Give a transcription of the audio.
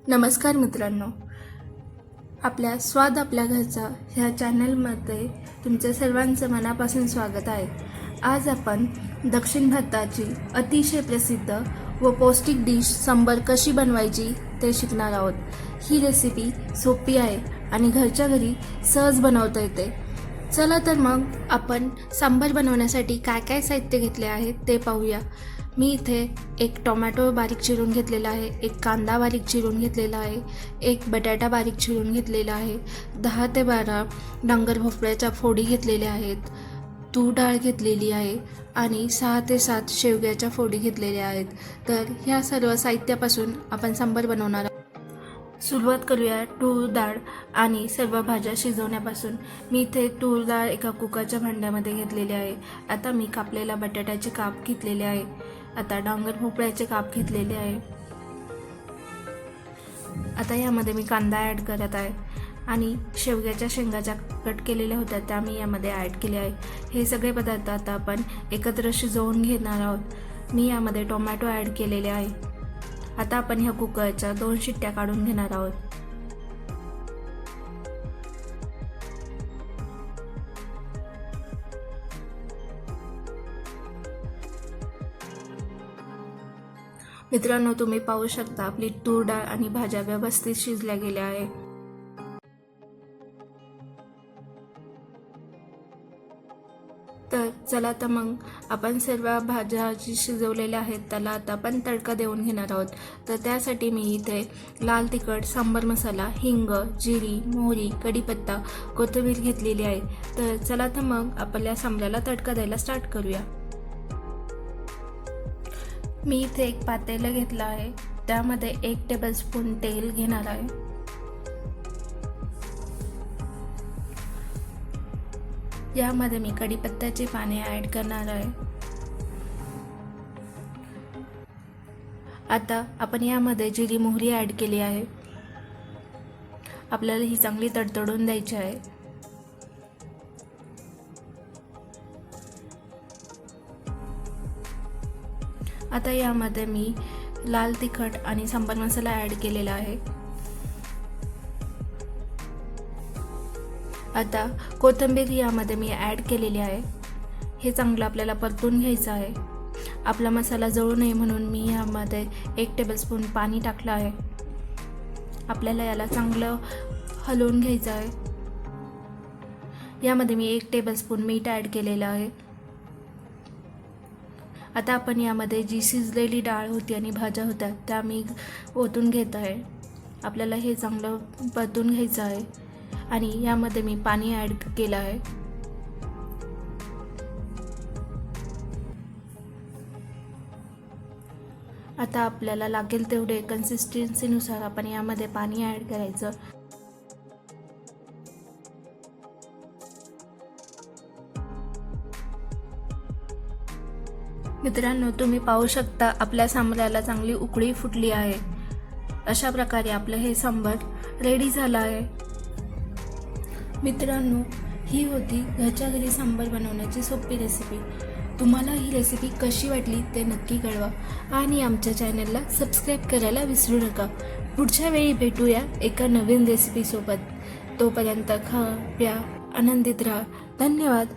नमस्कार मित्रांनो, आपल्या स्वाद आपल्या घरचा ह्या चॅनलमध्ये तुमचे सर्वांचं मनापासून स्वागत आहे। आज आपण दक्षिण भारताची अतिशय प्रसिद्ध व पौष्टिक डिश सांबर कशी बनवायची ते शिकणार आहोत। ही रेसिपी सोपी आहे आणि घरच्या घरी सहज बनवता येते। चला तर मग आपण सांबर बनवण्यासाठी काय काय साहित्य घेतले आहे ते पाहूया। मी इथे एक टोमॅटो बारीक चिरून घेतलेला आहे, एक कांदा बारीक चिरून घेतलेला आहे, एक बटाटा बारीक चिरून घेतलेला आहे, 10 ते 12 डांगर भोपळ्याच्या फोडी घेतलेल्या आहेत, तूर डाळ घेतलेली आहे आणि 6 ते 7 शेवग्याच्या फोडी घेतलेल्या आहेत। तर ह्या सर्व साहित्यापासून आपण सांबर बनवणार आहोत। सुरुवात करूया तूर डाळ आणि सर्व भाज्या शिजवण्यापासून। मी इथे तूर डाळ एका कुकरच्या भांड्यामध्ये घेतलेली आहे। आता मी कापलेला बटाट्याचे काप घेतलेले आहे। आता डांगर भोपळ्याचे काप घेतलेले आहे। आता यामध्ये मी कांदा ॲड करत आहे आणि शेवग्याच्या शेंगाच्या कट केलेल्या होत्या त्या मी यामध्ये ॲड केले आहे। हे सगळे पदार्थ आता आपण एकत्र शिजवून घेणार आहोत। मी यामध्ये टोमॅटो ॲड केलेले आहे। आता आपण ह्या कुकरच्या 2 शिट्ट्या काढून घेणार आहोत। मित्रांनो, तुम्ही पाहू शकता आपली तूर डाळ आणि भाज्या व्यवस्थित शिजल्या गेल्या आहे। तर चला तर मग आपण सर्व भाज्या जी शिजवलेल्या आहेत त्याला आता आपण तडका देऊन घेणार आहोत। तर त्यासाठी मी इथे लाल तिखट, सांबर मसाला, हिंग, जिरी, मोहरी, कढीपत्ता, कोथिंबीर घेतलेली आहे। तर चला तर मग आपल्या सांबराला तडका द्यायला स्टार्ट करूया। मी इथे एक पातेलं घेतलं आहे, त्यामध्ये 1 टेबलस्पून तेल घेणार आहे। यामध्ये मी कढीपत्त्याची पाने ॲड करणार आहे। आता आपण यामध्ये जिरी मोहरी ॲड केली आहे। आपल्याला ही चांगली तडतडून द्यायची आहे। आता यामध्ये मी लाल तिखट आणि सांबर मसाला ॲड केलेला आहे। आता कोथिंबीर यामध्ये मी ॲड केलेली आहे। हे चांगलं आपल्याला परतून घ्यायचं आहे। आपला मसाला जळू नये म्हणून मी यामध्ये 1 टेबलस्पून पाणी टाकलं आहे। आपल्याला याला चांगलं हलवून घ्यायचं आहे। यामध्ये मी 1 टेबलस्पून मीठ ॲड केलेलं आहे। आता आपण यामध्ये जी शिजलेली डाळ होती आणि भाज्या होत्या त्या मी ओतून घेत आहे। आपल्याला हे चांगलं परतून घ्यायचं आहे आणि यामध्ये मी पाणी ॲड केलं आहे। आता आपल्याला लागेल तेवढे कन्सिस्टन्सीनुसार आपण यामध्ये पाणी ॲड करायचं। मित्रांनो, तुम्ही पाहू शकता आपल्या सांबराला चांगली उकळी फुटली आहे। अशा प्रकारे आपलं हे सांबर रेडी झालं आहे। मित्रांनो, ही होती घरच्या घरी सांबर बनवण्याची सोपी रेसिपी। तुम्हाला ही रेसिपी कशी वाटली ते नक्की कळवा आणि आमच्या चॅनलला सबस्क्राईब करायला विसरू नका। पुढच्या वेळी भेटूया एका नवीन रेसिपीसोबत। तोपर्यंत खा, प्या, आनंदित राहा। धन्यवाद।